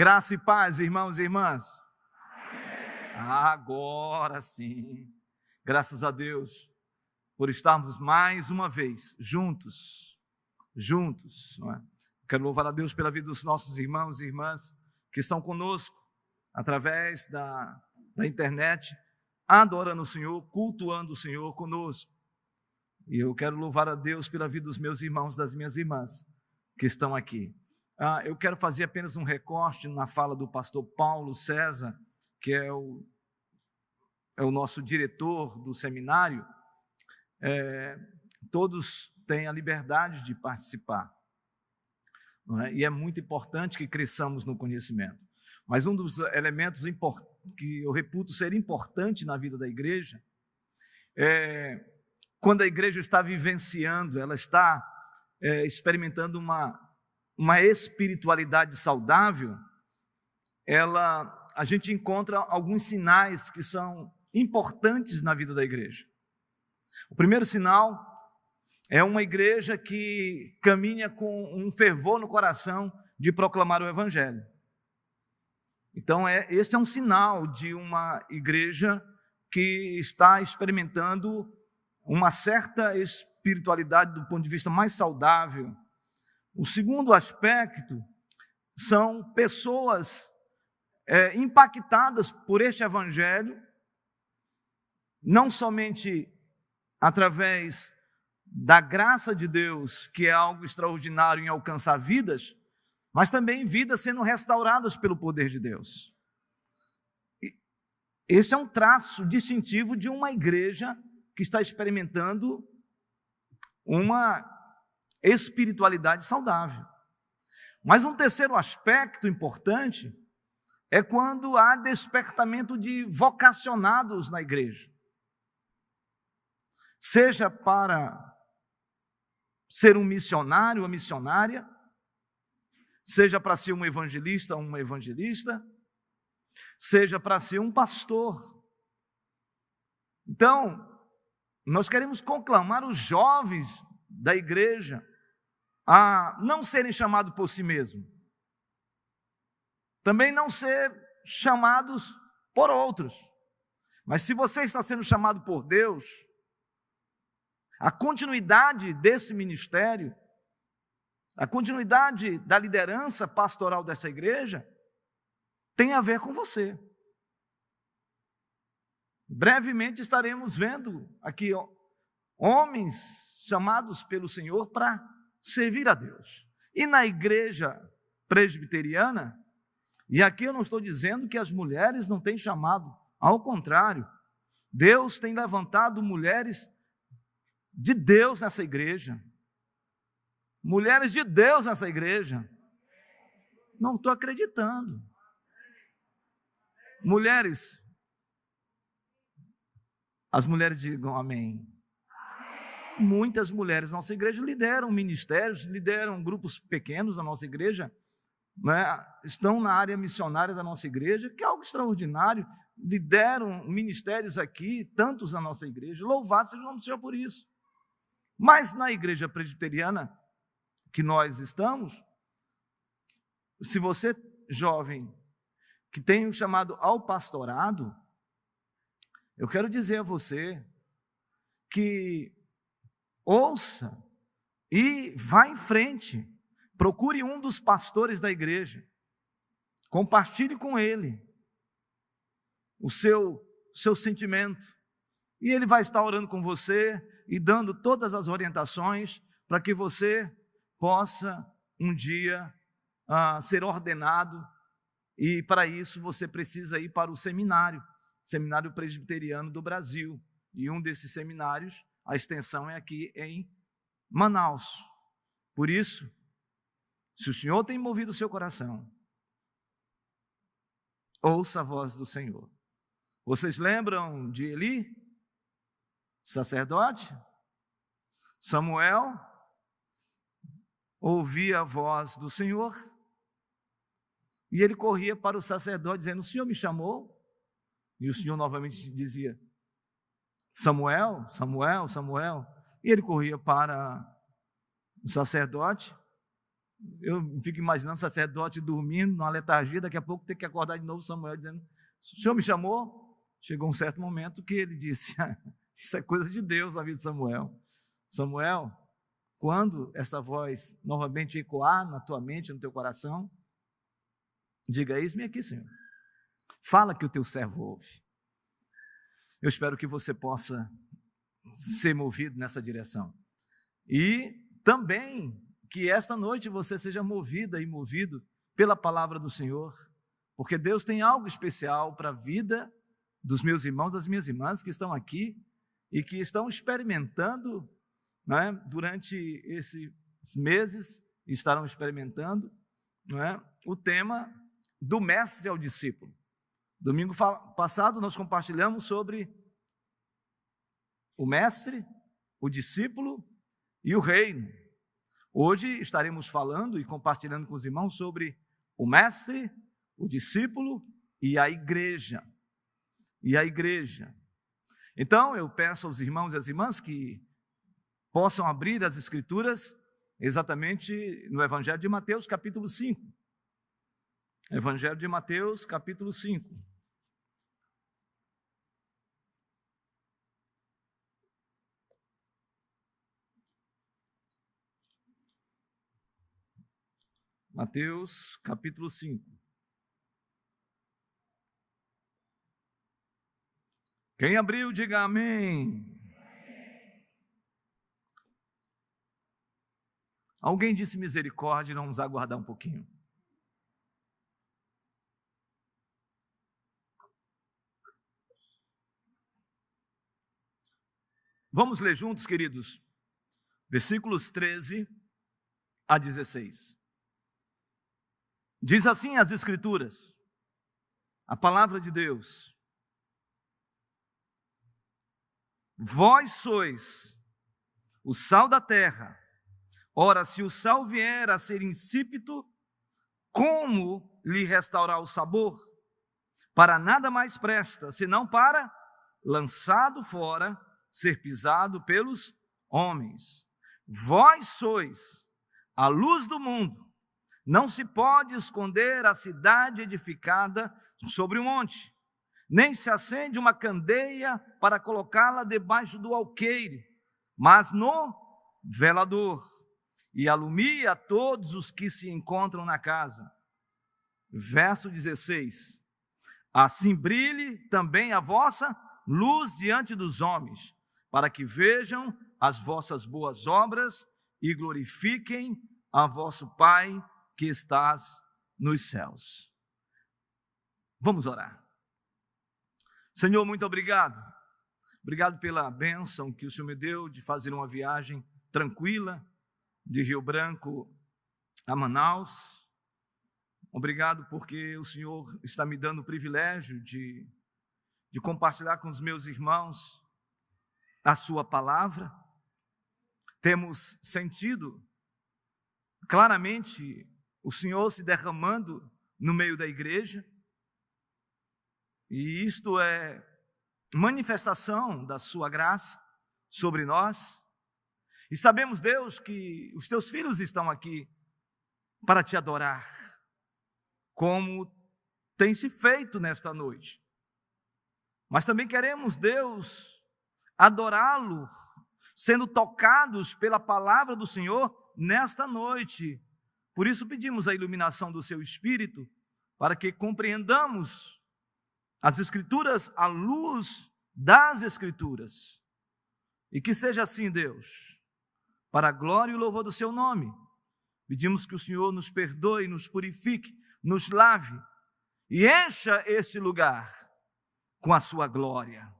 Graça e paz, irmãos e irmãs. Agora sim. Graças a Deus por estarmos mais uma vez juntos. Não é? Quero louvar a Deus pela vida dos nossos irmãos e irmãs que estão conosco através da internet, adorando o Senhor, cultuando o Senhor conosco. E eu quero louvar a Deus pela vida dos meus irmãos, das minhas irmãs que estão aqui. Eu quero fazer apenas um recorte na fala do pastor Paulo César, que é o nosso diretor do seminário. Todos têm a liberdade de participar, não é? E é muito importante que cresçamos no conhecimento. Mas um dos elementos que eu reputo ser importante na vida da igreja é quando a igreja está vivenciando, ela está experimentando uma espiritualidade saudável, a gente encontra alguns sinais que são importantes na vida da igreja. O primeiro sinal é uma igreja que caminha com um fervor no coração de proclamar o evangelho. Então, esse é um sinal de uma igreja que está experimentando uma certa espiritualidade do ponto de vista mais saudável. O segundo aspecto são pessoas impactadas por este evangelho, não somente através da graça de Deus, que é algo extraordinário em alcançar vidas, mas também vidas sendo restauradas pelo poder de Deus. Esse é um traço distintivo de uma igreja que está experimentando uma espiritualidade saudável. Mas um terceiro aspecto importante é quando há despertamento de vocacionados na igreja. Seja para ser um missionário ou missionária, seja para ser um evangelista ou uma evangelista, seja para ser um pastor. Então, nós queremos conclamar os jovens da igreja a não serem chamados por si mesmos, também não ser chamados por outros, mas se você está sendo chamado por Deus, a continuidade desse ministério, a continuidade da liderança pastoral dessa igreja tem a ver com você. Brevemente estaremos vendo aqui homens chamados pelo Senhor para servir a Deus. E na igreja presbiteriana, e aqui eu não estou dizendo que as mulheres não têm chamado, ao contrário, Deus tem levantado mulheres de Deus nessa igreja, mulheres de Deus nessa igreja. Não estou acreditando. Mulheres, as mulheres digam amém. Muitas mulheres na nossa igreja lideram ministérios, lideram grupos pequenos da nossa igreja, né? Estão na área missionária da nossa igreja, que é algo extraordinário, lideram ministérios aqui, tantos na nossa igreja, louvado seja o nome do Senhor por isso. Mas na igreja presbiteriana que nós estamos, se você, jovem, que tem um chamado ao pastorado, eu quero dizer a você que ouça e vá em frente, procure um dos pastores da igreja, compartilhe com ele o seu sentimento, e ele vai estar orando com você e dando todas as orientações para que você possa um dia ser ordenado, e para isso você precisa ir para o Seminário Presbiteriano do Brasil, e um desses seminários, a extensão é aqui em Manaus. Por isso, se o Senhor tem movido o seu coração, ouça a voz do Senhor. Vocês lembram de Eli, sacerdote? Samuel ouvia a voz do Senhor e ele corria para o sacerdote dizendo: o Senhor me chamou? E o Senhor novamente dizia: Samuel, Samuel, Samuel. E ele corria para o sacerdote Eu fico imaginando o sacerdote dormindo, numa letargia, daqui a pouco tem que acordar de novo Samuel, dizendo: o Senhor me chamou? Chegou um certo momento que ele disse: isso é coisa de Deus na vida de Samuel. Samuel, quando essa voz novamente ecoar na tua mente, no teu coração, diga: eis-me aqui, Senhor. Fala que o teu servo ouve. Eu espero que você possa ser movido nessa direção. E também que esta noite você seja movida e movido pela palavra do Senhor, porque Deus tem algo especial para a vida dos meus irmãos, das minhas irmãs que estão aqui e que estão experimentando, né, durante esses meses, estarão experimentando, né, o tema do mestre ao discípulo. Domingo passado nós compartilhamos sobre o mestre, o discípulo e o reino. Hoje estaremos falando e compartilhando com os irmãos sobre o mestre, o discípulo e a igreja. Então eu peço aos irmãos e às irmãs que possam abrir as escrituras exatamente no Evangelho de Mateus, capítulo 5. Evangelho de Mateus, capítulo 5. Mateus, capítulo 5. Quem abriu, diga amém. Alguém disse misericórdia, vamos aguardar um pouquinho. Vamos ler juntos, queridos, versículos 13 a 16. Diz assim as Escrituras, a palavra de Deus: vós sois o sal da terra. Ora, se o sal vier a ser insípido, como lhe restaurar o sabor? Para nada mais presta, senão para, lançado fora, ser pisado pelos homens. Vós sois a luz do mundo. Não se pode esconder a cidade edificada sobre um monte, nem se acende uma candeia para colocá-la debaixo do alqueire, mas no velador, e alumia todos os que se encontram na casa. Verso 16: assim brilhe também a vossa luz diante dos homens, para que vejam as vossas boas obras e glorifiquem a vosso Pai que estás nos céus. Vamos orar. Senhor, muito obrigado. Obrigado pela bênção que o Senhor me deu de fazer uma viagem tranquila de Rio Branco a Manaus. Obrigado porque o Senhor está me dando o privilégio de compartilhar com os meus irmãos a sua palavra. Temos sentido claramente o Senhor se derramando no meio da igreja, e isto é manifestação da sua graça sobre nós. E sabemos, Deus, que os teus filhos estão aqui para te adorar, como tem se feito nesta noite. Mas também queremos, Deus, adorá-lo, sendo tocados pela palavra do Senhor nesta noite. Por isso pedimos a iluminação do seu Espírito, para que compreendamos as Escrituras à luz das Escrituras. E que seja assim, Deus, para a glória e o louvor do seu nome. Pedimos que o Senhor nos perdoe, nos purifique, nos lave e encha este lugar com a sua glória.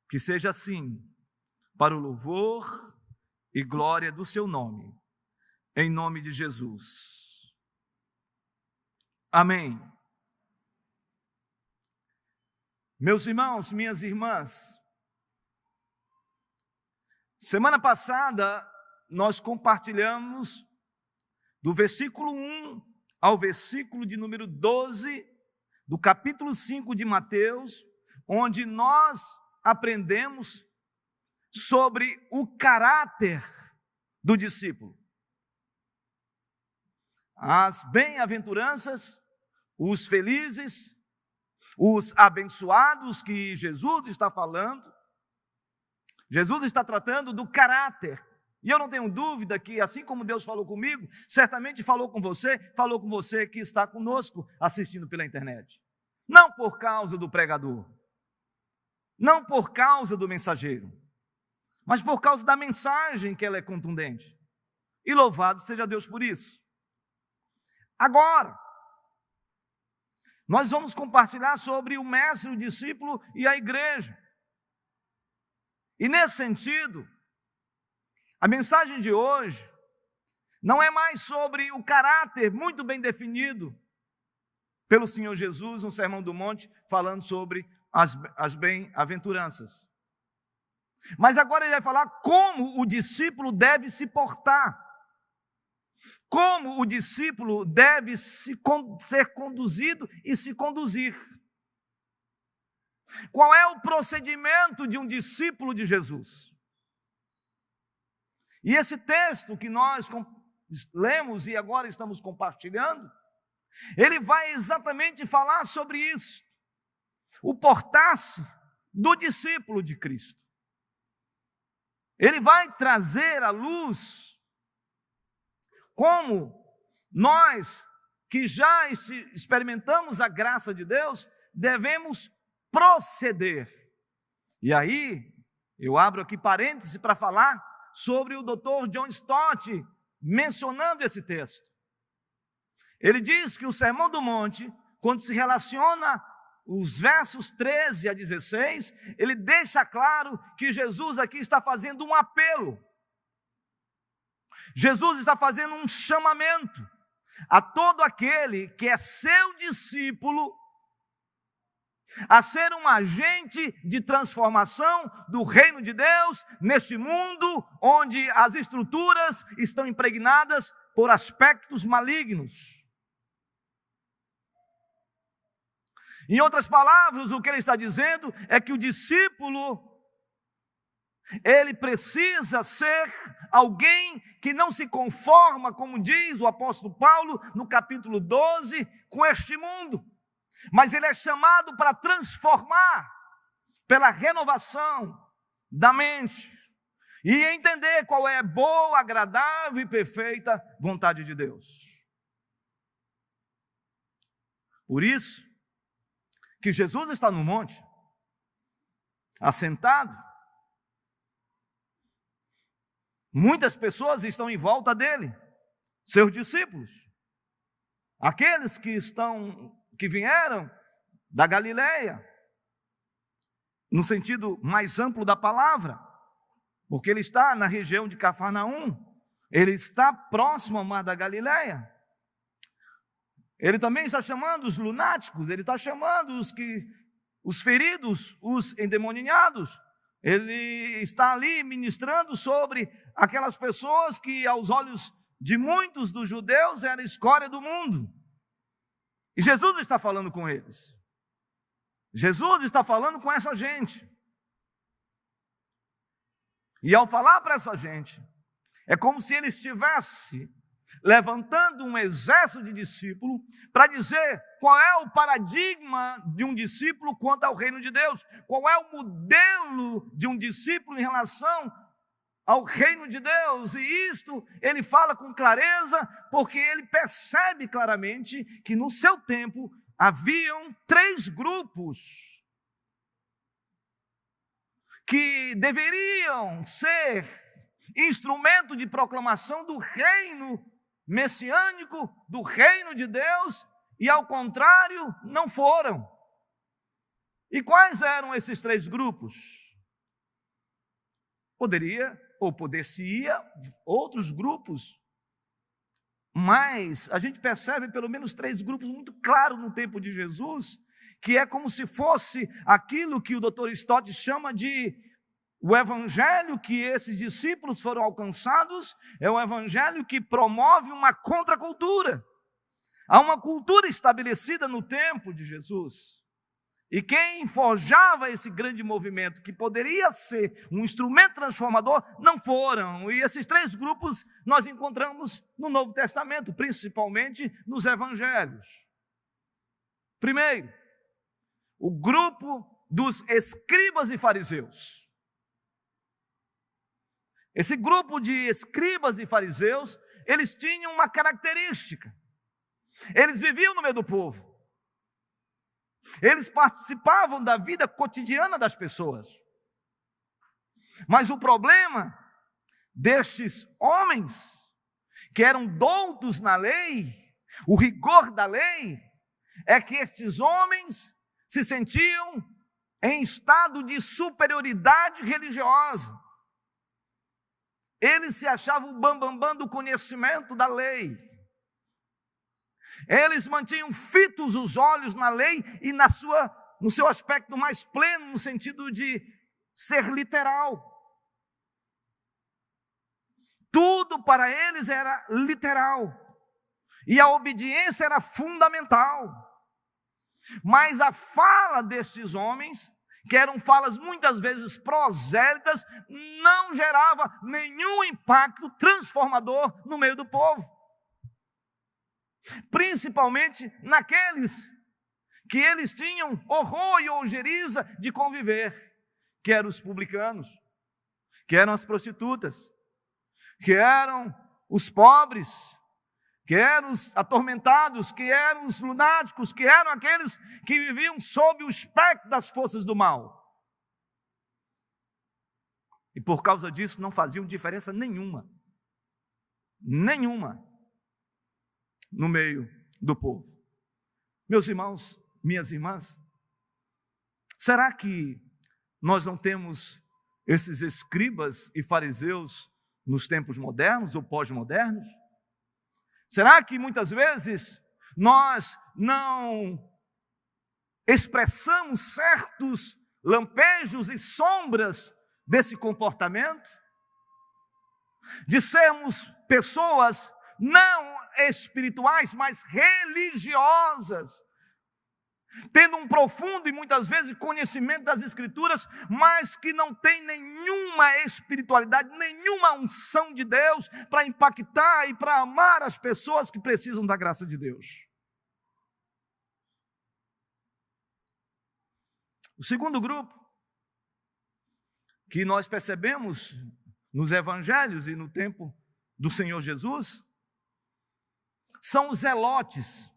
Que seja assim, para o louvor e glória do seu nome, em nome de Jesus. Amém. Meus irmãos, minhas irmãs, semana passada nós compartilhamos do versículo 1 ao versículo de número 12 do capítulo 5 de Mateus, onde nós aprendemos sobre o caráter do discípulo. as bem-aventuranças, os felizes, os abençoados que Jesus está falando. Jesus está tratando do caráter. E eu não tenho dúvida que, assim como Deus falou comigo, certamente falou com você que está conosco assistindo pela internet. Não por causa do pregador, não por causa do mensageiro, mas por causa da mensagem, que ela é contundente. E louvado seja Deus por isso. Agora, nós vamos compartilhar sobre o mestre, o discípulo e a igreja. E nesse sentido, a mensagem de hoje não é mais sobre o caráter muito bem definido pelo Senhor Jesus no Sermão do Monte, falando sobre as bem-aventuranças. Mas agora ele vai falar como o discípulo deve se portar, como o discípulo deve ser conduzido e se conduzir. Qual é o procedimento de um discípulo de Jesus? E esse texto que nós lemos e agora estamos compartilhando, ele vai exatamente falar sobre isso, o portar-se do discípulo de Cristo. Ele vai trazer à luz como nós, que já experimentamos a graça de Deus, devemos proceder. E aí, eu abro aqui parêntese para falar sobre o Dr. John Stott, mencionando esse texto. Ele diz que o Sermão do Monte, quando se relaciona os versos 13 a 16, ele deixa claro que Jesus aqui está fazendo um apelo. Jesus está fazendo um chamamento a todo aquele que é seu discípulo a ser um agente de transformação do reino de Deus neste mundo onde as estruturas estão impregnadas por aspectos malignos. Em outras palavras, o que ele está dizendo é que o discípulo, ele precisa ser alguém que não se conforma, como diz o apóstolo Paulo no capítulo 12, com este mundo, mas ele é chamado para transformar pela renovação da mente e entender qual é a boa, agradável e perfeita vontade de Deus. Por isso que Jesus está no monte, assentado. Muitas pessoas estão em volta dele, seus discípulos, aqueles que vieram da Galileia, no sentido mais amplo da palavra, porque ele está na região de Cafarnaum, ele está próximo ao mar da Galileia. Ele também está chamando os lunáticos, ele está chamando os feridos, os endemoniados. Ele está ali ministrando sobre aquelas pessoas que, aos olhos de muitos dos judeus, era a escória do mundo. E Jesus está falando com eles. Jesus está falando com essa gente. E ao falar para essa gente, é como se ele estivesse levantando um exército de discípulos para dizer qual é o paradigma de um discípulo quanto ao reino de Deus, qual é o modelo de um discípulo em relação ao reino de Deus. E isto ele fala com clareza, porque ele percebe claramente que no seu tempo haviam 3 grupos que deveriam ser instrumento de proclamação do reino messiânico, do reino de Deus, e ao contrário, não foram. E quais eram esses 3 grupos? Poder-se-ia outros grupos, mas a gente percebe pelo menos 3 grupos muito claros no tempo de Jesus, que é como se fosse aquilo que o Dr. Stott chama de o evangelho que esses discípulos foram alcançados, é um evangelho que promove uma contracultura. Há uma cultura estabelecida no tempo de Jesus, E quem forjava esse grande movimento, que poderia ser um instrumento transformador, não foram. E esses três grupos nós encontramos no Novo Testamento, principalmente nos Evangelhos. Primeiro, o grupo dos escribas e fariseus. Esse grupo de escribas e fariseus, eles tinham uma característica. Eles viviam no meio do povo. Eles participavam da vida cotidiana das pessoas. Mas o problema destes homens, que eram doutos na lei, o rigor da lei, é que estes homens se sentiam em estado de superioridade religiosa. Eles se achavam o bambambam do conhecimento da lei. Eles mantinham fitos os olhos na lei e no seu aspecto mais pleno, no sentido de ser literal. Tudo para eles era literal. E a obediência era fundamental. Mas a fala destes homens, que eram falas muitas vezes prosélitas, não gerava nenhum impacto transformador no meio do povo. Principalmente naqueles que eles tinham horror e ojeriza de conviver, que eram os publicanos, que eram as prostitutas, que eram os pobres, que eram os atormentados, que eram os lunáticos, que eram aqueles que viviam sob o espectro das forças do mal. E por causa disso não faziam diferença nenhuma no meio do povo. Meus irmãos, minhas irmãs, será que nós não temos esses escribas e fariseus nos tempos modernos ou pós-modernos? Será que muitas vezes nós não expressamos certos lampejos e sombras desse comportamento? De sermos pessoas não espirituais, mas religiosas, tendo um profundo e muitas vezes conhecimento das Escrituras, mas que não tem nenhuma espiritualidade, nenhuma unção de Deus para impactar e para amar as pessoas que precisam da graça de Deus. O segundo grupo que nós percebemos nos evangelhos e no tempo do Senhor Jesus são os zelotes.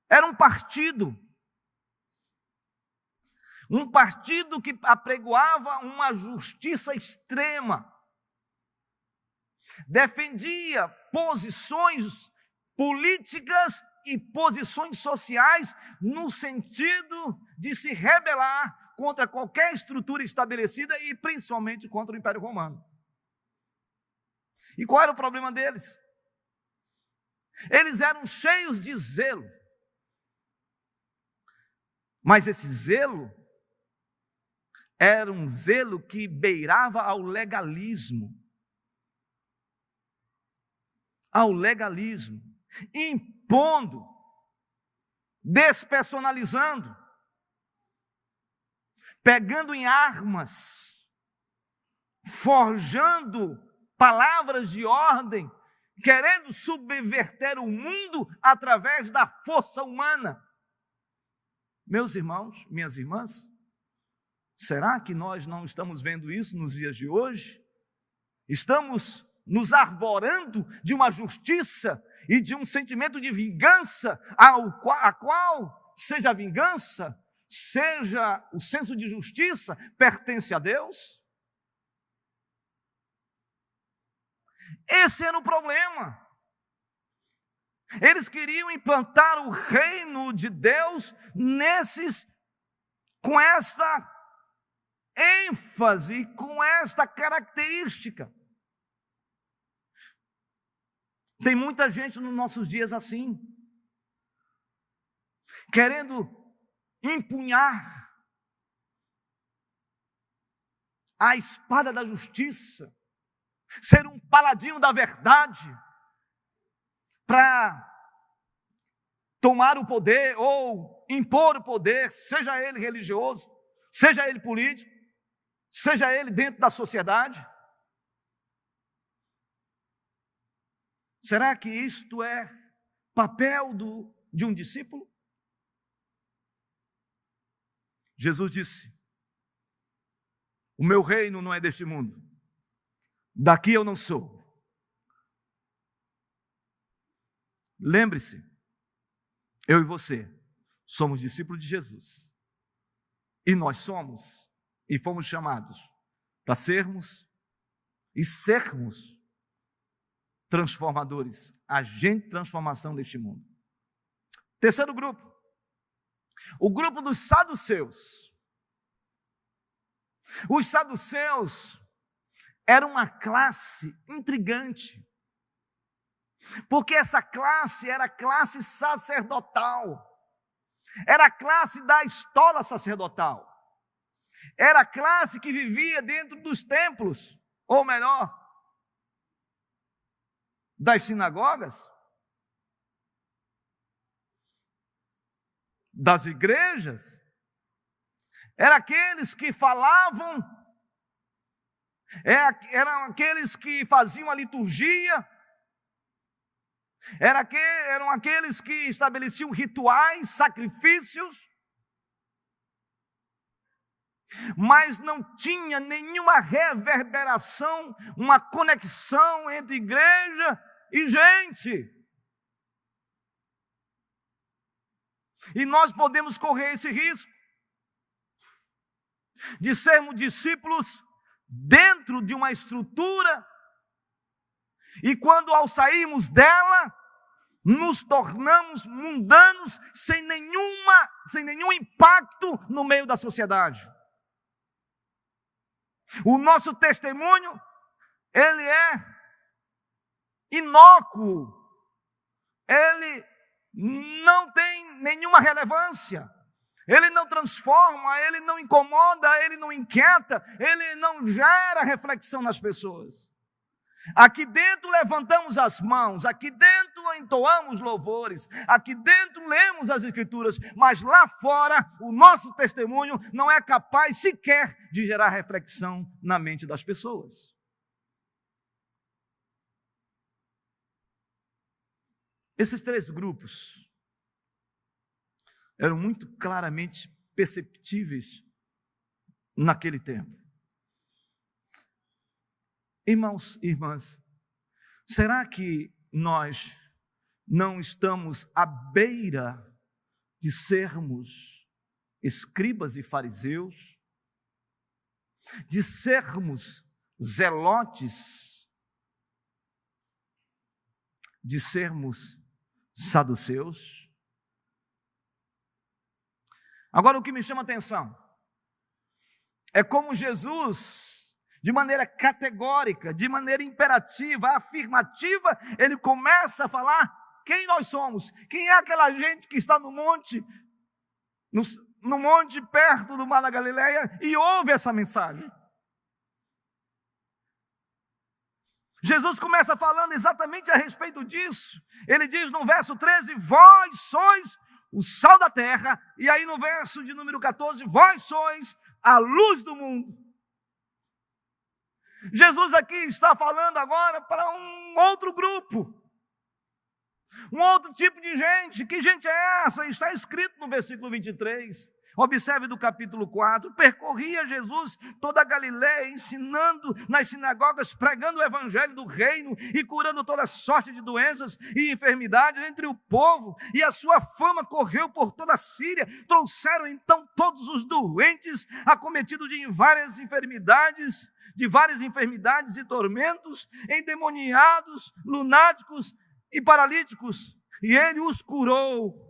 Era um partido que apregoava uma justiça extrema, defendia posições políticas e posições sociais no sentido de se rebelar contra qualquer estrutura estabelecida e principalmente contra o Império Romano. E qual era o problema deles? Eles eram cheios de zelo. Mas esse zelo era um zelo que beirava ao legalismo. Ao legalismo. Impondo, despersonalizando, pegando em armas, forjando palavras de ordem, querendo subverter o mundo através da força humana. Meus irmãos, minhas irmãs, será que nós não estamos vendo isso nos dias de hoje? Estamos nos arvorando de uma justiça e de um sentimento de vingança, a qual, seja a vingança, seja o senso de justiça, pertence a Deus? Esse era o problema. Eles queriam implantar o reino de Deus com essa ênfase, com esta característica. Tem muita gente nos nossos dias assim, querendo empunhar a espada da justiça, ser um paladino da verdade, para tomar o poder ou impor o poder, seja ele religioso, seja ele político, seja ele dentro da sociedade? Será que isto é papel de um discípulo? Jesus disse: o meu reino não é deste mundo, daqui eu não sou. Lembre-se, eu e você somos discípulos de Jesus, e nós somos e fomos chamados para sermos e sermos transformadores, agente de transformação deste mundo. Terceiro grupo, o grupo dos saduceus. Os saduceus eram uma classe intrigante, porque essa classe era a classe sacerdotal, era a classe da escola sacerdotal, era a classe que vivia dentro dos templos, ou melhor, das sinagogas, das igrejas. Eram aqueles que falavam, eram aqueles que faziam a liturgia, eram aqueles que estabeleciam rituais, sacrifícios, mas não tinha nenhuma reverberação, uma conexão entre igreja e gente. E nós podemos correr esse risco de sermos discípulos dentro de uma estrutura, e quando ao sairmos dela, nos tornamos mundanos, sem nenhum impacto no meio da sociedade. O nosso testemunho, ele é inócuo, ele não tem nenhuma relevância, ele não transforma, ele não incomoda, ele não inquieta, ele não gera reflexão nas pessoas. Aqui dentro levantamos as mãos, aqui dentro entoamos louvores, aqui dentro lemos as Escrituras, mas lá fora o nosso testemunho não é capaz sequer de gerar reflexão na mente das pessoas. Esses três grupos eram muito claramente perceptíveis naquele tempo. Irmãos e irmãs, será que nós não estamos à beira de sermos escribas e fariseus, de sermos zelotes, de sermos saduceus? Agora, o que me chama a atenção é como Jesus, de maneira categórica, de maneira imperativa, afirmativa, ele começa a falar quem nós somos, quem é aquela gente que está no monte, no monte perto do Mar da Galileia, e ouve essa mensagem. Jesus começa falando exatamente a respeito disso. Ele diz no verso 13, vós sois o sal da terra, e aí no verso de número 14, vós sois a luz do mundo. Jesus aqui está falando agora para um outro grupo, um outro tipo de gente. Que gente é essa? Está escrito no versículo 23. Observe do capítulo 4, percorria Jesus toda a Galileia, ensinando nas sinagogas, pregando o evangelho do reino e curando toda sorte de doenças e enfermidades entre o povo, e a sua fama correu por toda a Síria. Trouxeram então todos os doentes, acometidos de várias enfermidades e tormentos, endemoniados, lunáticos e paralíticos, e ele os curou.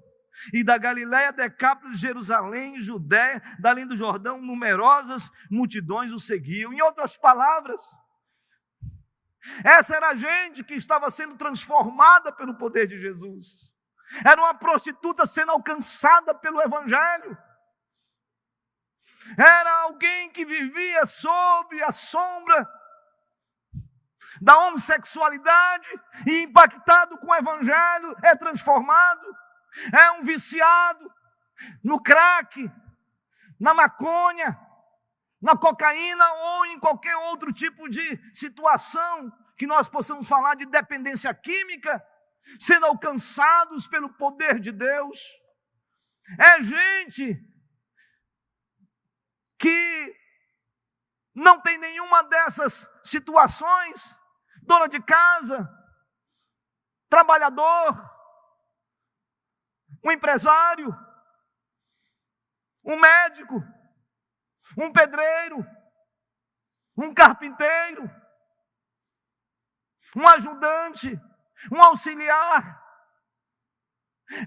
E da Galileia, Decápolis, Jerusalém, Judéia, da além do Jordão, numerosas multidões o seguiam. Em outras palavras, essa era a gente que estava sendo transformada pelo poder de Jesus. Era uma prostituta sendo alcançada pelo evangelho. Era alguém que vivia sob a sombra da homossexualidade e impactado com o evangelho é transformado. é um viciado no crack, na maconha, na cocaína ou em qualquer outro tipo de situação que nós possamos falar de dependência química, sendo alcançados pelo poder de Deus. É gente que não tem nenhuma dessas situações, dona de casa, trabalhador, um empresário, um médico, um pedreiro, um carpinteiro, um ajudante, um auxiliar.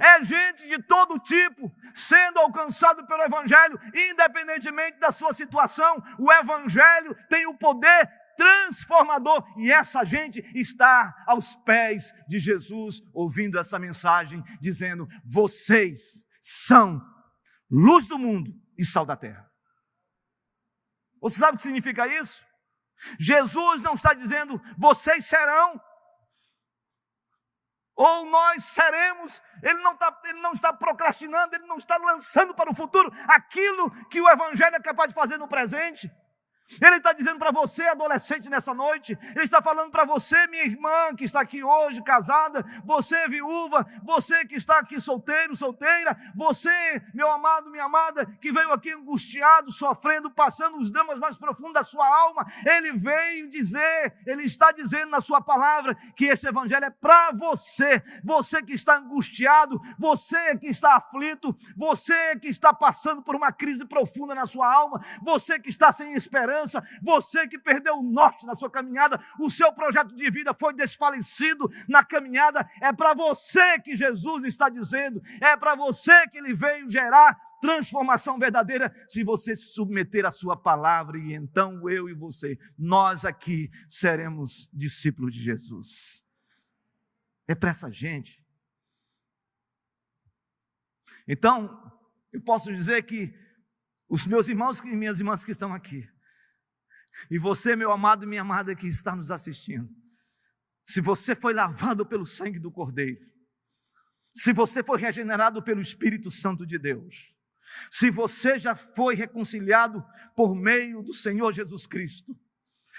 É gente de todo tipo sendo alcançado pelo Evangelho, independentemente da sua situação. O Evangelho tem o poder transformador, e essa gente está aos pés de Jesus, ouvindo essa mensagem, dizendo: vocês são luz do mundo e sal da terra. Você sabe o que significa isso? Jesus não está dizendo: vocês serão, ou nós seremos. Ele não está procrastinando, ele não está lançando para o futuro aquilo que o Evangelho é capaz de fazer no presente. Ele está dizendo para você, adolescente, nessa noite, ele está falando para você, minha irmã, que está aqui hoje, casada, você, viúva, você que está aqui solteiro, solteira, você, meu amado, minha amada, que veio aqui angustiado, sofrendo, passando os dramas mais profundos da sua alma. Ele veio dizer, ele está dizendo na sua palavra, que esse Evangelho é para você, você que está angustiado, você que está aflito, você que está passando por uma crise profunda na sua alma, você que está sem esperança, você que perdeu o norte na sua caminhada, o seu projeto de vida foi desfalecido na caminhada. É para você que Jesus está dizendo, é para você que ele veio gerar transformação verdadeira, se você se submeter à sua palavra. E então eu e você, nós aqui seremos discípulos de Jesus. É para essa gente. Então, eu posso dizer que os meus irmãos e minhas irmãs que estão aqui, e você, meu amado e minha amada que está nos assistindo, se você foi lavado pelo sangue do Cordeiro, se você foi regenerado pelo Espírito Santo de Deus, se você já foi reconciliado por meio do Senhor Jesus Cristo,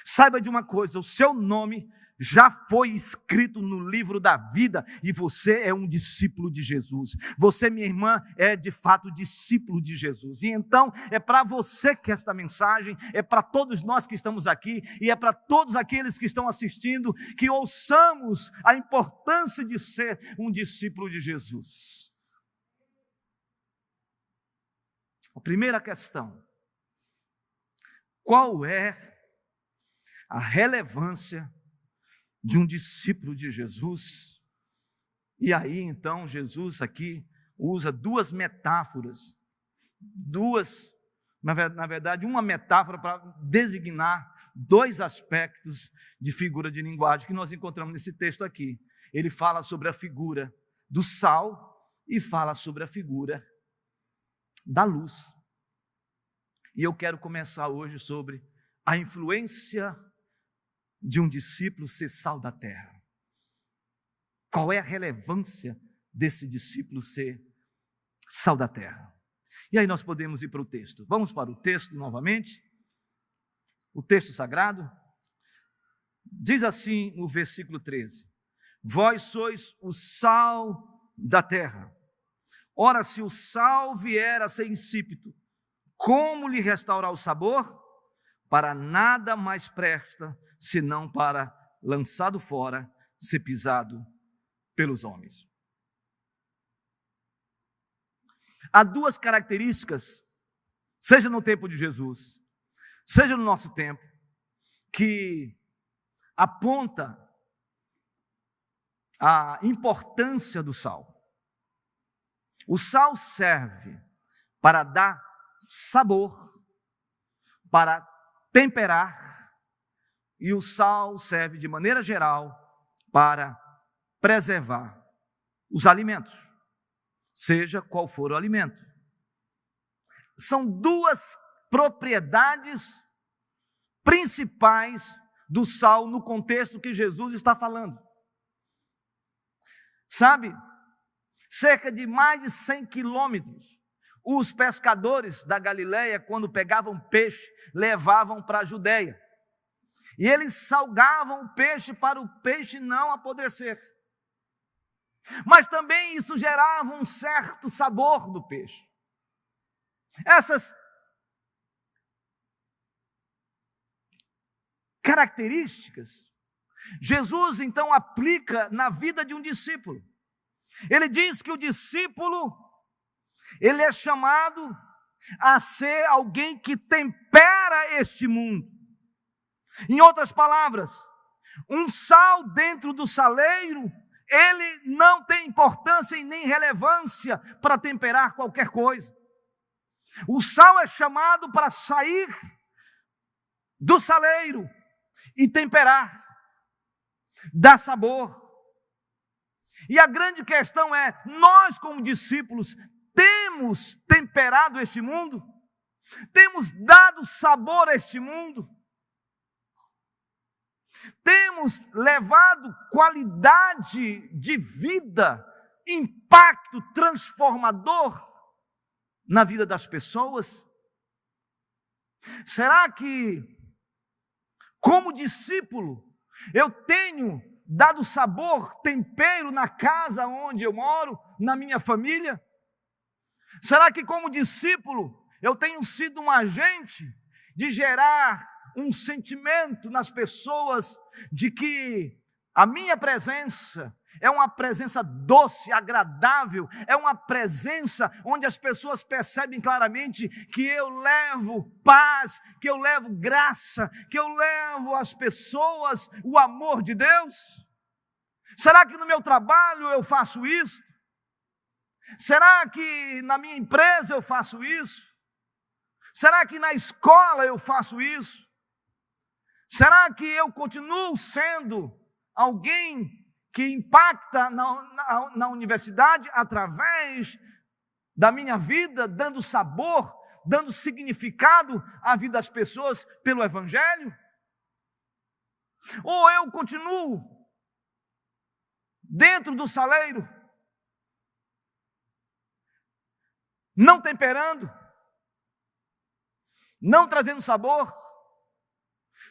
saiba de uma coisa: o seu nome já foi escrito no livro da vida, e você é um discípulo de Jesus. Você, minha irmã, é de fato discípulo de Jesus. E então é para você que esta mensagem, é para todos nós que estamos aqui, e é para todos aqueles que estão assistindo, que ouçamos a importância de ser um discípulo de Jesus. A primeira questão: qual é a relevância de um discípulo de Jesus? E aí então Jesus aqui usa duas metáforas, na verdade uma metáfora para designar dois aspectos de figura de linguagem que nós encontramos nesse texto aqui. Ele fala sobre a figura do sal e fala sobre a figura da luz. E eu quero começar hoje sobre a influência de um discípulo ser sal da terra. Qual é a relevância desse discípulo ser sal da terra? E aí nós podemos ir para o texto. Vamos para o texto novamente. O texto sagrado diz assim no versículo 13: vós sois o sal da terra. Ora, se o sal vier a ser insípido, como lhe restaurar o sabor? Para nada mais presta, senão para, lançado fora, ser pisado pelos homens. Há duas características, seja no tempo de Jesus, seja no nosso tempo, que aponta a importância do sal. O sal serve para dar sabor, para temperar, e o sal serve de maneira geral para preservar os alimentos, seja qual for o alimento. São duas propriedades principais do sal no contexto que Jesus está falando. Sabe, cerca de mais de 100 quilômetros. Os pescadores da Galileia, quando pegavam peixe, levavam para a Judeia. E eles salgavam o peixe para o peixe não apodrecer. Mas também isso gerava um certo sabor do peixe. Essas características, Jesus então aplica na vida de um discípulo. Ele diz que o discípulo, ele é chamado a ser alguém que tempera este mundo. Em outras palavras, um sal dentro do saleiro, ele não tem importância e nem relevância para temperar qualquer coisa. O sal é chamado para sair do saleiro e temperar, dar sabor. E a grande questão é, nós como discípulos, temos temperado este mundo? Temos dado sabor a este mundo? Temos levado qualidade de vida, impacto transformador na vida das pessoas? Será que, como discípulo, eu tenho dado sabor, tempero na casa onde eu moro, na minha família? Será que, como discípulo, eu tenho sido um agente de gerar um sentimento nas pessoas de que a minha presença é uma presença doce, agradável, é uma presença onde as pessoas percebem claramente que eu levo paz, que eu levo graça, que eu levo às pessoas o amor de Deus? Será que no meu trabalho eu faço isso? Será que na minha empresa eu faço isso? Será que na escola eu faço isso? Será que eu continuo sendo alguém que impacta na universidade através da minha vida, dando sabor, dando significado à vida das pessoas pelo Evangelho? Ou eu continuo dentro do saleiro, não temperando, não trazendo sabor?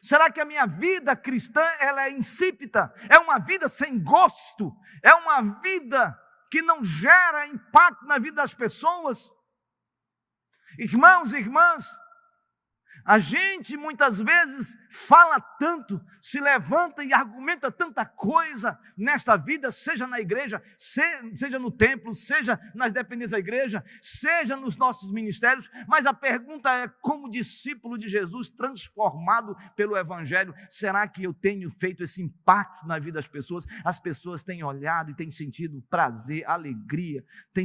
Será que a minha vida cristã ela é insípida? É uma vida sem gosto? É uma vida que não gera impacto na vida das pessoas? Irmãos e irmãs, a gente muitas vezes fala tanto, se levanta e argumenta tanta coisa nesta vida, seja na igreja, seja no templo, seja nas dependências da igreja, seja nos nossos ministérios, mas a pergunta é, como discípulo de Jesus, transformado pelo Evangelho, será que eu tenho feito esse impacto na vida das pessoas? As pessoas têm olhado e têm sentido prazer, alegria, têm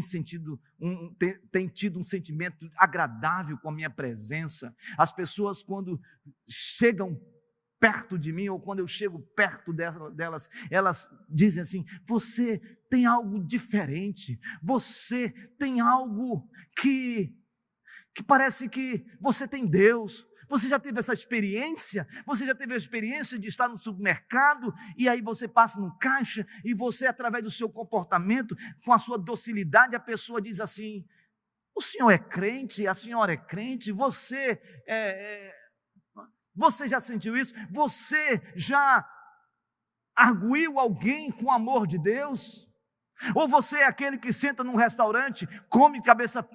tido um sentimento agradável com a minha presença. As pessoas, quando chegam perto de mim, ou quando eu chego perto delas, elas dizem assim: você tem algo diferente, você tem algo que parece que você tem Deus. Você já teve essa experiência? Você já teve a experiência de estar no supermercado e aí você passa no caixa e você, através do seu comportamento, com a sua docilidade, a pessoa diz assim: o senhor é crente? A senhora é crente? Você já sentiu isso? Você já arguiu alguém com o amor de Deus? Ou você é aquele que senta num restaurante, come cabeça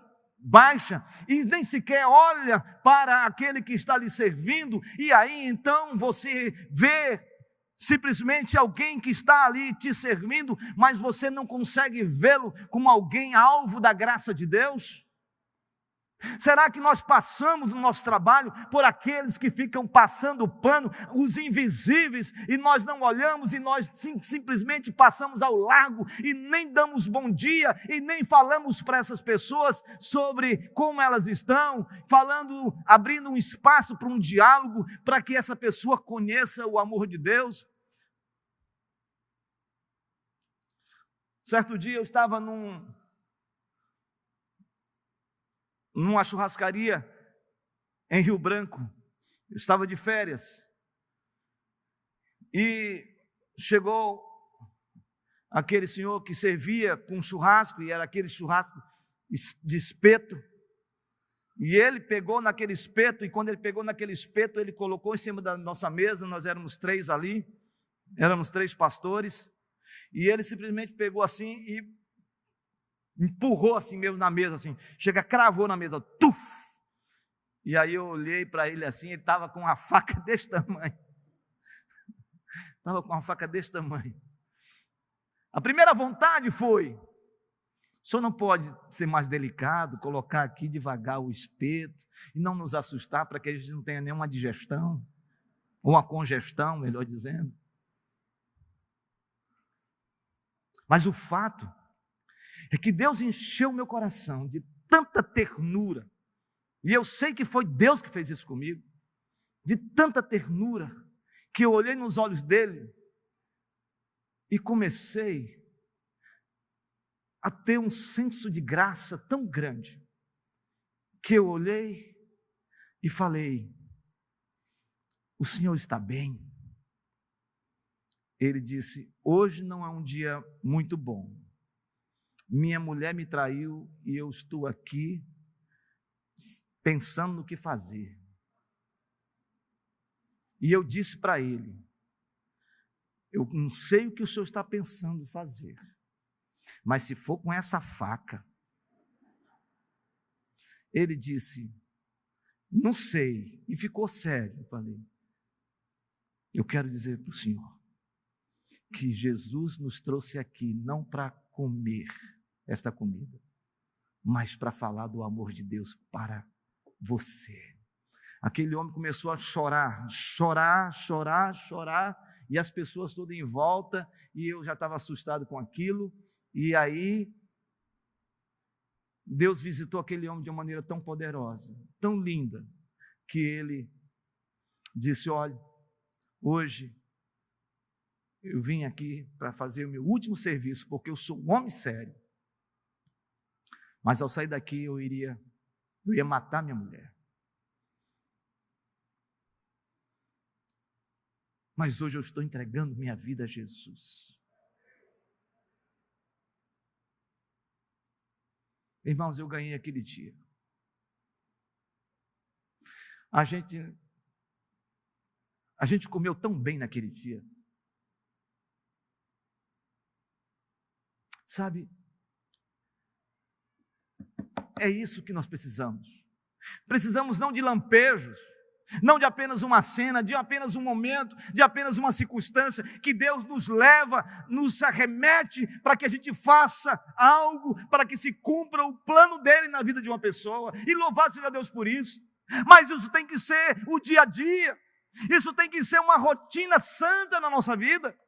baixa e nem sequer olha para aquele que está lhe servindo, e aí então você vê simplesmente alguém que está ali te servindo, mas você não consegue vê-lo como alguém alvo da graça de Deus? Será que nós passamos no nosso trabalho por aqueles que ficam passando o pano, os invisíveis, e nós não olhamos e nós simplesmente passamos ao largo e nem damos bom dia e nem falamos para essas pessoas sobre como elas estão, abrindo um espaço para um diálogo, para que essa pessoa conheça o amor de Deus? Certo dia eu estava numa churrascaria em Rio Branco. Eu estava de férias e chegou aquele senhor que servia com churrasco, e era aquele churrasco de espeto, e ele pegou naquele espeto, e quando ele pegou naquele espeto, ele colocou em cima da nossa mesa, nós éramos 3 ali, éramos 3 pastores, e ele simplesmente pegou assim e empurrou assim mesmo na mesa, assim, cravou na mesa, tuf! E aí eu olhei para ele assim, ele estava com uma faca desse tamanho, A primeira vontade foi: o senhor não pode ser mais delicado, colocar aqui devagar o espeto e não nos assustar para que a gente não tenha nenhuma digestão, ou uma congestão, melhor dizendo. Mas o fato é que Deus encheu meu coração de tanta ternura, e eu sei que foi Deus que fez isso comigo, de tanta ternura, que eu olhei nos olhos dele e comecei a ter um senso de graça tão grande, que eu olhei e falei: o senhor está bem? Ele disse: hoje não é um dia muito bom, minha mulher me traiu e eu estou aqui pensando no que fazer. E eu disse para ele: eu não sei o que o senhor está pensando fazer, mas se for com essa faca. Ele disse: não sei, e ficou sério. Eu falei: eu quero dizer para o senhor que Jesus nos trouxe aqui não para comer esta comida, mas para falar do amor de Deus para você. Aquele homem começou a chorar, e as pessoas todas em volta, e eu já estava assustado com aquilo, e aí Deus visitou aquele homem de uma maneira tão poderosa, tão linda, que ele disse: olha, hoje eu vim aqui para fazer o meu último serviço, porque eu sou um homem sério, mas ao sair daqui eu ia matar minha mulher. Mas hoje eu estou entregando minha vida a Jesus. Irmãos, eu ganhei aquele dia. A gente comeu tão bem naquele dia. Sabe, é isso que nós precisamos. Precisamos não de lampejos, não de apenas uma cena, de apenas um momento, de apenas uma circunstância, que Deus nos leva, nos arremete para que a gente faça algo, para que se cumpra o plano dele na vida de uma pessoa, e louvado seja Deus por isso. Mas isso tem que ser o dia a dia, isso tem que ser uma rotina santa na nossa vida.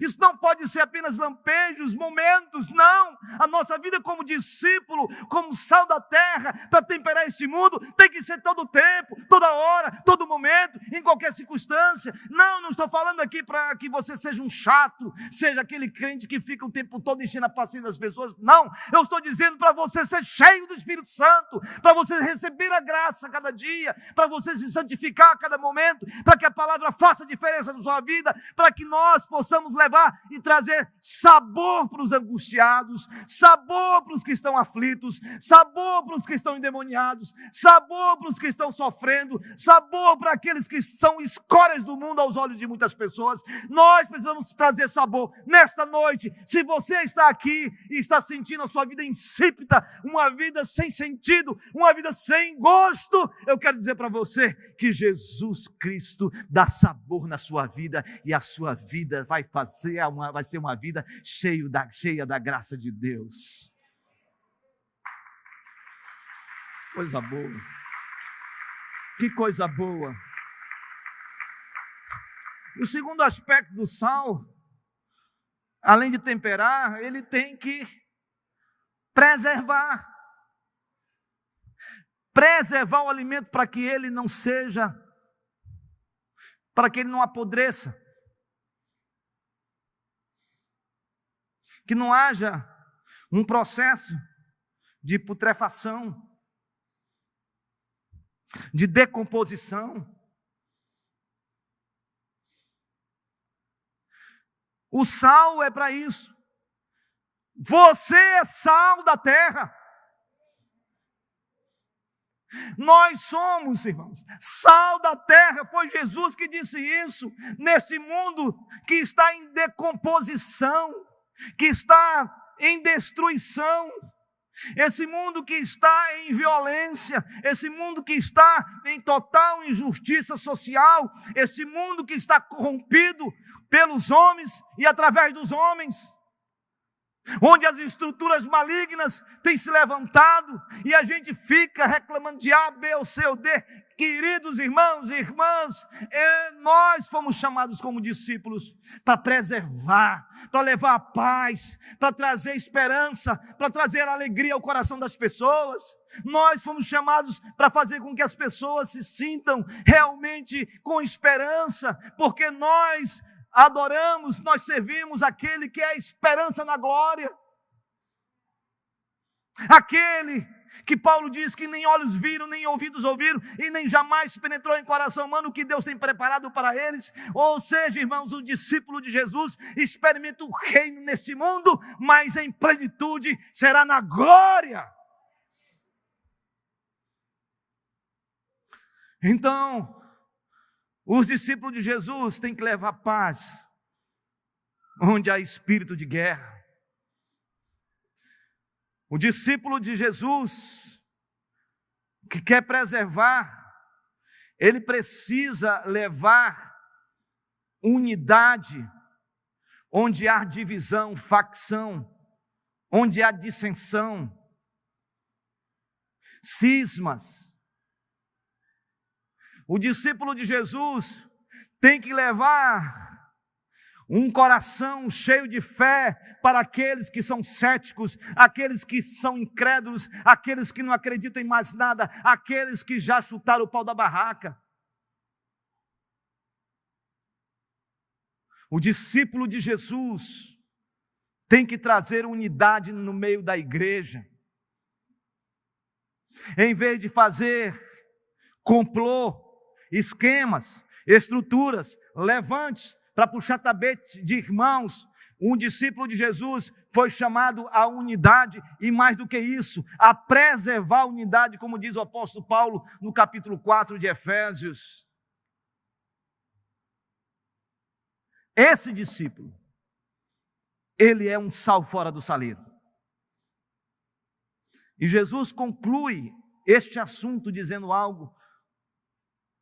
Isso não pode ser apenas lampejos, momentos, não. A nossa vida como discípulo, como sal da terra, para temperar este mundo, tem que ser todo tempo, toda hora, todo momento, em qualquer circunstância. Não estou falando aqui para que você seja um chato, seja aquele crente que fica o tempo todo enchendo a paciência das pessoas. Não, eu estou dizendo para você ser cheio do Espírito Santo, para você receber a graça a cada dia, para você se santificar a cada momento, para que a palavra faça diferença na sua vida, para que nós possamos levar e trazer sabor para os angustiados, sabor para os que estão aflitos, sabor para os que estão endemoniados, sabor para os que estão sofrendo, sabor para aqueles que são escórias do mundo aos olhos de muitas pessoas. Nós precisamos trazer sabor. Nesta noite, se você está aqui e está sentindo a sua vida insípida, uma vida sem sentido, uma vida sem gosto, eu quero dizer para você que Jesus Cristo dá sabor na sua vida, e a sua vida vai ser uma vida cheia da graça de Deus. Coisa boa. Que coisa boa. E o segundo aspecto do sal, além de temperar, ele tem que preservar. Preservar o alimento para que ele não seja, para que ele não apodreça. Que não haja um processo de putrefação, de decomposição. O sal é para isso. Você é sal da terra. Nós somos, irmãos, sal da terra. Foi Jesus que disse isso. Neste mundo que está em decomposição, que está em destruição, esse mundo que está em violência, esse mundo que está em total injustiça social, esse mundo que está corrompido pelos homens e através dos homens, onde as estruturas malignas têm se levantado e a gente fica reclamando de A, B ou C ou D. Queridos irmãos e irmãs, nós fomos chamados como discípulos para preservar, para levar a paz, para trazer esperança, para trazer alegria ao coração das pessoas. Nós fomos chamados para fazer com que as pessoas se sintam realmente com esperança, porque nós adoramos, nós servimos aquele que é a esperança na glória. Aquele que Paulo diz que nem olhos viram, nem ouvidos ouviram, e nem jamais penetrou em coração humano o que Deus tem preparado para eles. Ou seja, irmãos, o discípulo de Jesus experimenta o reino neste mundo, mas em plenitude será na glória. Então, os discípulos de Jesus têm que levar paz onde há espírito de guerra. O discípulo de Jesus que quer preservar, ele precisa levar unidade onde há divisão, facção, onde há dissensão, cismas. O discípulo de Jesus tem que levar um coração cheio de fé para aqueles que são céticos, aqueles que são incrédulos, aqueles que não acreditam em mais nada, aqueles que já chutaram o pau da barraca. O discípulo de Jesus tem que trazer unidade no meio da igreja. Em vez de fazer complô, esquemas, estruturas, levantes para puxar tapete de irmãos, um discípulo de Jesus foi chamado à unidade e, mais do que isso, a preservar a unidade, como diz o apóstolo Paulo no capítulo 4 de Efésios. Esse discípulo, ele é um sal fora do saleiro. E Jesus conclui este assunto dizendo algo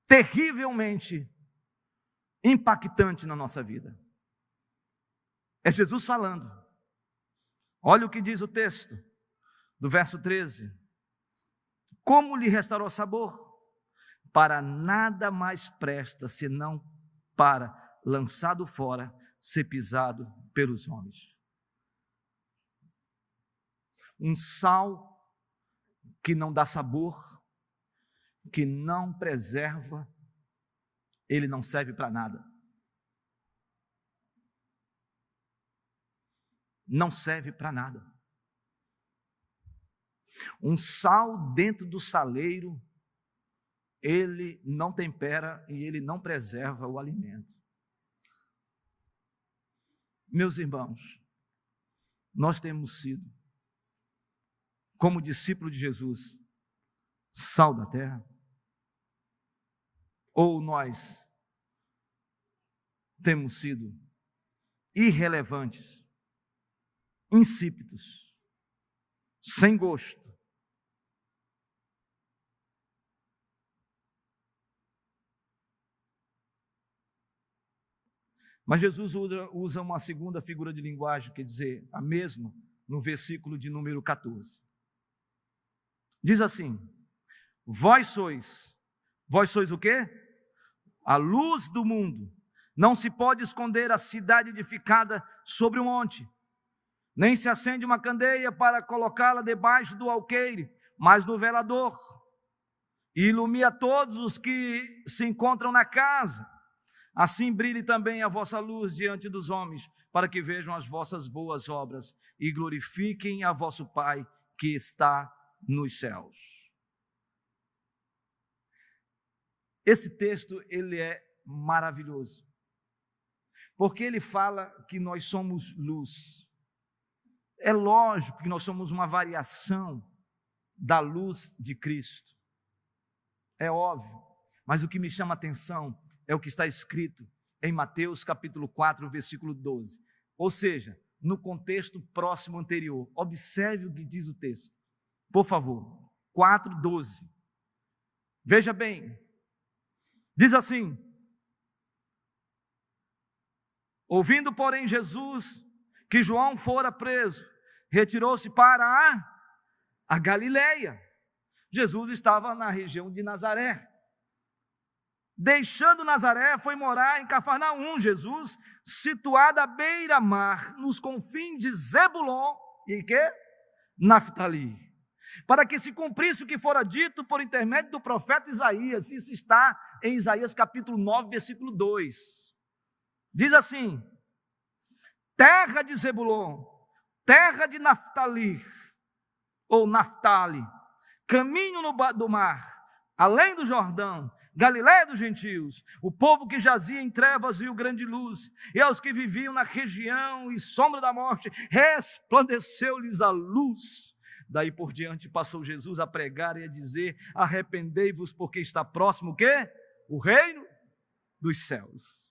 terrivelmente impactante na nossa vida. É Jesus falando. Olha o que diz o texto, do verso 13. Como lhe restaurou sabor? Para nada mais presta, senão para, lançado fora, ser pisado pelos homens. Um sal que não dá sabor, que não preserva, ele não serve para nada. Não serve para nada. Um sal dentro do saleiro, ele não tempera e ele não preserva o alimento. Meus irmãos, nós temos sido, como discípulo de Jesus, sal da terra? Ou nós temos sido irrelevantes, insípidos, sem gosto? Mas Jesus usa uma segunda figura de linguagem, quer dizer, a mesma, no versículo de número 14. Diz assim: vós sois o quê? A luz do mundo. Não se pode esconder a cidade edificada sobre um monte, nem se acende uma candeia para colocá-la debaixo do alqueire, mas no velador, e ilumina todos os que se encontram na casa. Assim brilhe também a vossa luz diante dos homens, para que vejam as vossas boas obras e glorifiquem a vosso Pai que está nos céus. Esse texto, ele é maravilhoso, porque ele fala que nós somos luz. É lógico que nós somos uma variação da luz de Cristo. É óbvio. Mas o que me chama a atenção é o que está escrito em Mateus capítulo 4, versículo 12. Ou seja, no contexto próximo anterior. Observe o que diz o texto. Por favor. 4:12. Veja bem. Diz assim: ouvindo, porém, Jesus que João fora preso, retirou-se para a Galileia. Jesus estava na região de Nazaré. Deixando Nazaré, foi morar em Cafarnaum. Jesus, situado à beira-mar, nos confins de Zebulon e Naftali, para que se cumprisse o que fora dito por intermédio do profeta Isaías. Isso está em Isaías capítulo 9, versículo 2. Diz assim: terra de Zebulon, terra de Naftali, ou Naftali, caminho do mar, além do Jordão, Galiléia dos gentios, o povo que jazia em trevas viu grande luz, e aos que viviam na região e sombra da morte, resplandeceu-lhes a luz. Daí por diante passou Jesus a pregar e a dizer: arrependei-vos, porque está próximo o quê? O reino dos céus.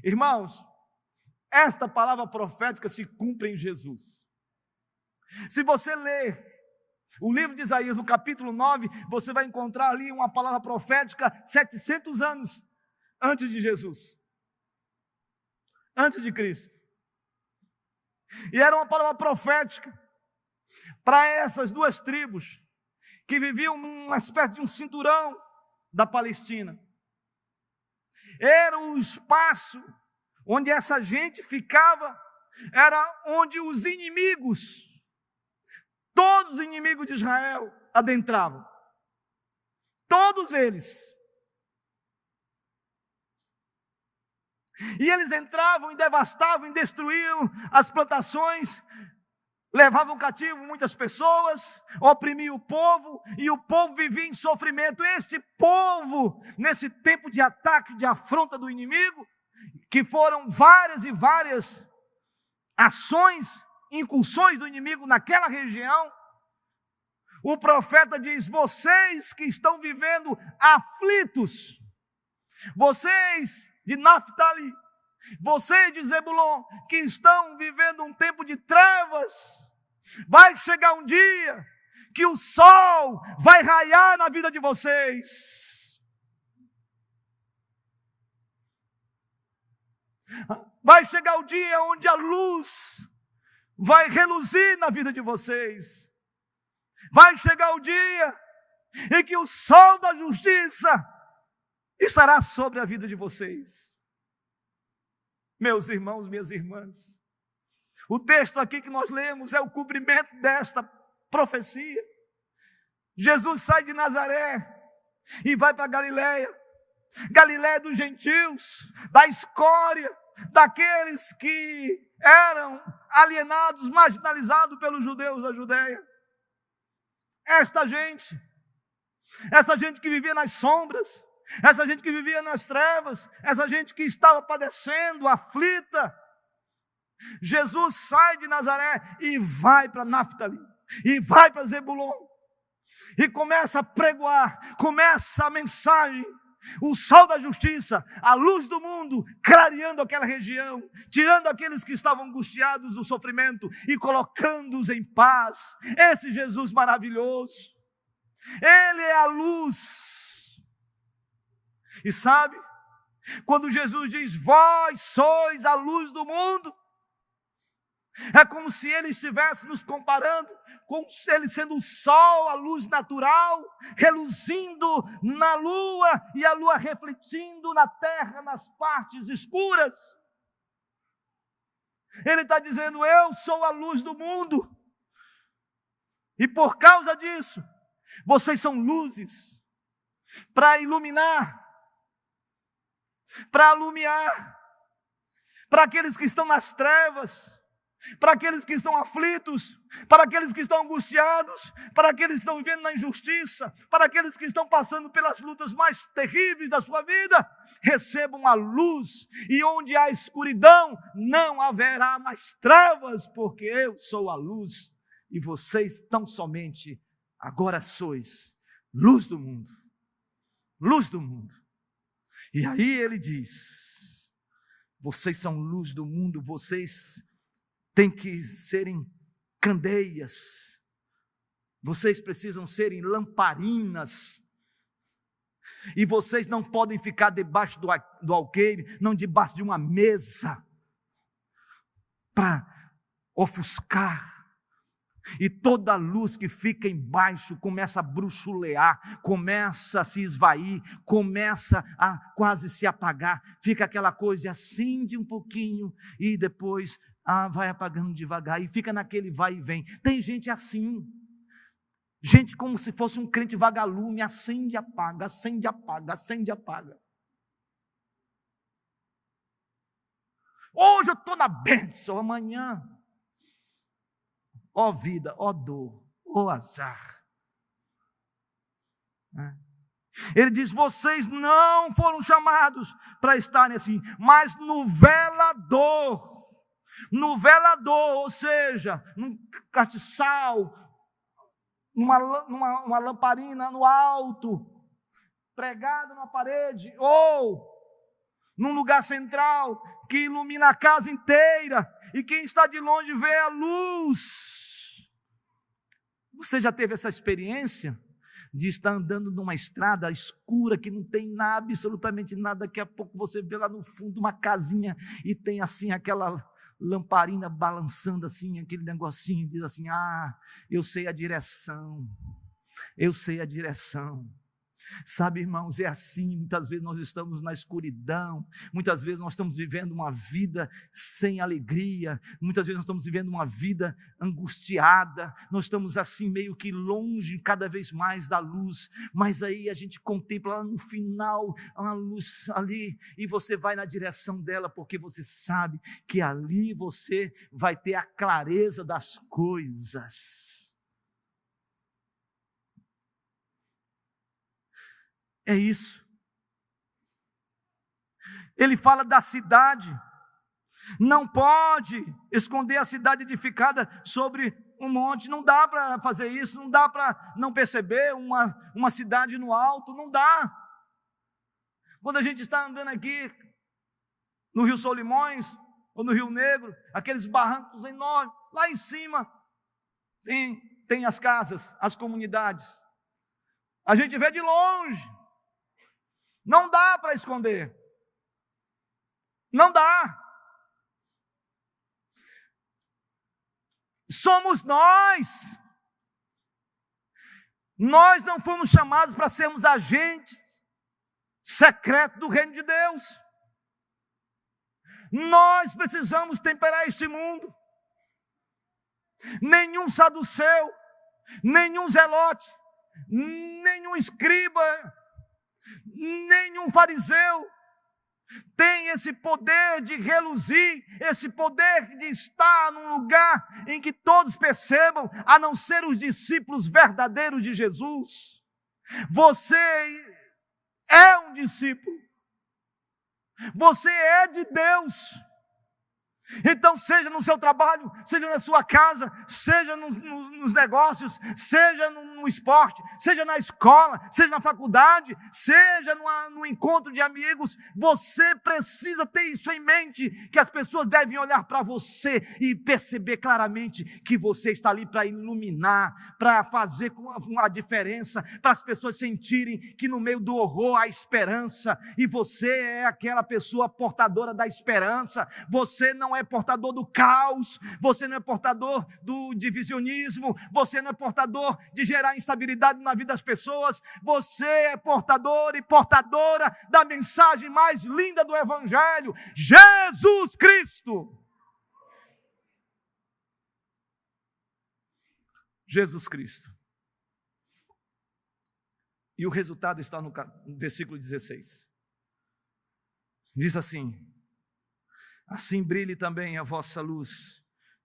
Irmãos, esta palavra profética se cumpre em Jesus. Se você ler o livro de Isaías, no capítulo 9, você vai encontrar ali uma palavra profética 700 anos antes de Jesus, antes de Cristo. E era uma palavra profética para essas duas tribos que viviam numa espécie de um cinturão da Palestina. Era o espaço onde essa gente ficava, era onde os inimigos, todos os inimigos de Israel adentravam. Todos eles. E eles entravam e devastavam e destruíam as plantações, levavam cativo muitas pessoas, oprimiam o povo, e o povo vivia em sofrimento. Este povo, nesse tempo de ataque, de afronta do inimigo, que foram várias e várias ações, incursões do inimigo naquela região, o profeta diz: vocês que estão vivendo aflitos, vocês de Naftali, vocês de Zebulon, que estão vivendo um tempo de trevas, vai chegar um dia que o sol vai raiar na vida de vocês. Vai chegar o dia onde a luz vai reluzir na vida de vocês. Vai chegar o dia em que o sol da justiça estará sobre a vida de vocês. Meus irmãos, minhas irmãs, o texto aqui que nós lemos é o cumprimento desta profecia. Jesus sai de Nazaré e vai para Galiléia. Galiléia dos gentios, da escória, daqueles que eram alienados, marginalizados pelos judeus da Judéia. Essa gente que vivia nas sombras, essa gente que vivia nas trevas, essa gente que estava padecendo, aflita. Jesus sai de Nazaré e vai para Naftali, e vai para Zebulon, e começa a pregoar, começa a mensagem. O sol da justiça, a luz do mundo, clareando aquela região, tirando aqueles que estavam angustiados do sofrimento e colocando-os em paz. Esse Jesus maravilhoso, Ele é a luz. E sabe, quando Jesus diz: vós sois a luz do mundo, é como se Ele estivesse nos comparando com Ele sendo o sol, a luz natural, reluzindo na lua, e a lua refletindo na terra, nas partes escuras. Ele está dizendo: eu sou a luz do mundo, e por causa disso, vocês são luzes para iluminar, para alumiar, para aqueles que estão nas trevas, para aqueles que estão aflitos, para aqueles que estão angustiados, para aqueles que estão vivendo na injustiça, para aqueles que estão passando pelas lutas mais terríveis da sua vida. Recebam a luz, e onde há escuridão, não haverá mais trevas, porque eu sou a luz, e vocês tão somente agora sois luz do mundo. Luz do mundo. E aí ele diz: vocês são luz do mundo, vocês têm que serem candeias, vocês precisam serem lamparinas, e vocês não podem ficar debaixo do alqueire, não debaixo de uma mesa, para ofuscar. E toda luz que fica embaixo começa a bruxulear, começa a se esvair, começa a quase se apagar. Fica aquela coisa, acende um pouquinho e depois vai apagando devagar. E fica naquele vai e vem. Tem gente assim, gente como se fosse um crente vagalume, acende e apaga, acende e apaga, acende e apaga. Hoje eu estou na bênção, amanhã, ó vida, ó dor, ó azar. Ele diz: vocês não foram chamados para estarem assim, mas no velador, ou seja, num castiçal, numa lamparina no alto, pregado na parede, ou num lugar central que ilumina a casa inteira, e quem está de longe vê a luz. Você já teve essa experiência de estar andando numa estrada escura que não tem nada, absolutamente nada, daqui a pouco você vê lá no fundo uma casinha e tem assim aquela lamparina balançando assim, aquele negocinho, diz assim: eu sei a direção, eu sei a direção. Sabe, irmãos, é assim. Muitas vezes nós estamos na escuridão, muitas vezes nós estamos vivendo uma vida sem alegria, muitas vezes nós estamos vivendo uma vida angustiada, nós estamos assim meio que longe cada vez mais da luz, mas aí a gente contempla lá no final uma luz ali, e você vai na direção dela, porque você sabe que ali você vai ter a clareza das coisas. É isso. Ele fala da cidade. Não pode esconder a cidade edificada sobre um monte. Não dá para fazer isso. Não dá para não perceber uma cidade no alto. Não dá. Quando a gente está andando aqui no Rio Solimões ou no Rio Negro, aqueles barrancos enormes, lá em cima tem as casas, as comunidades. A gente vê de longe. Não dá para esconder. Não dá. Somos nós. Nós não fomos chamados para sermos agentes secretos do reino de Deus. Nós precisamos temperar este mundo. Nenhum saduceu, nenhum zelote, nenhum escriba, nenhum fariseu tem esse poder de reluzir, esse poder de estar num lugar em que todos percebam, a não ser os discípulos verdadeiros de Jesus. Você é um discípulo, você é de Deus. Então, seja no seu trabalho, seja na sua casa, seja nos negócios, seja no esporte, seja na escola, seja na faculdade, seja no encontro de amigos, você precisa ter isso em mente, que as pessoas devem olhar para você e perceber claramente que você está ali para iluminar, para fazer a diferença, para as pessoas sentirem que no meio do horror há esperança, e você é aquela pessoa portadora da esperança. Você não é portador do caos, você não é portador do divisionismo, você não é portador de gerar instabilidade na vida das pessoas, você é portador e portadora da mensagem mais linda do Evangelho, Jesus Cristo. Jesus Cristo. E o resultado está no versículo 16. Diz assim: assim brilhe também a vossa luz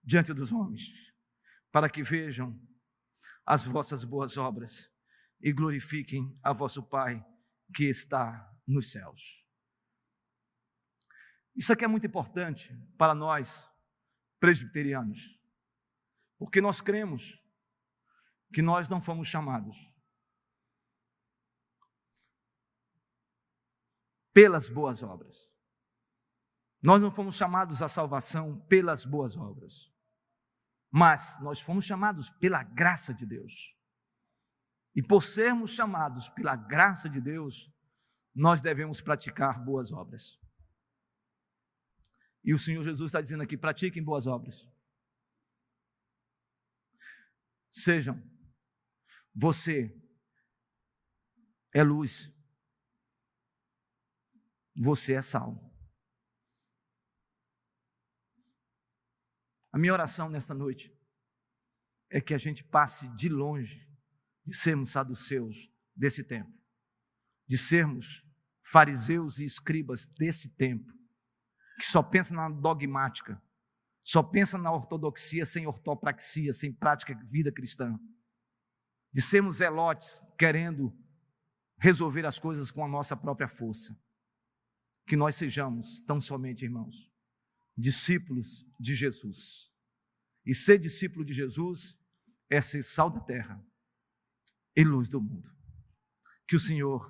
diante dos homens, para que vejam as vossas boas obras e glorifiquem a vosso Pai que está nos céus. Isso aqui é muito importante para nós, presbiterianos, porque nós cremos que nós não fomos chamados pelas boas obras. Nós não fomos chamados à salvação pelas boas obras, mas nós fomos chamados pela graça de Deus. E por sermos chamados pela graça de Deus, nós devemos praticar boas obras. E o Senhor Jesus está dizendo aqui: pratiquem boas obras. Sejam, você é luz, você é sal. A minha oração nesta noite é que a gente passe de longe de sermos saduceus desse tempo, de sermos fariseus e escribas desse tempo, que só pensa na dogmática, só pensa na ortodoxia sem ortopraxia, sem prática de vida cristã, de sermos zelotes querendo resolver as coisas com a nossa própria força. Que nós sejamos, tão somente, irmãos, discípulos de Jesus. E ser discípulo de Jesus é ser sal da terra e luz do mundo. Que o Senhor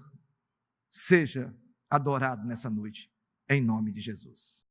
seja adorado nessa noite, em nome de Jesus.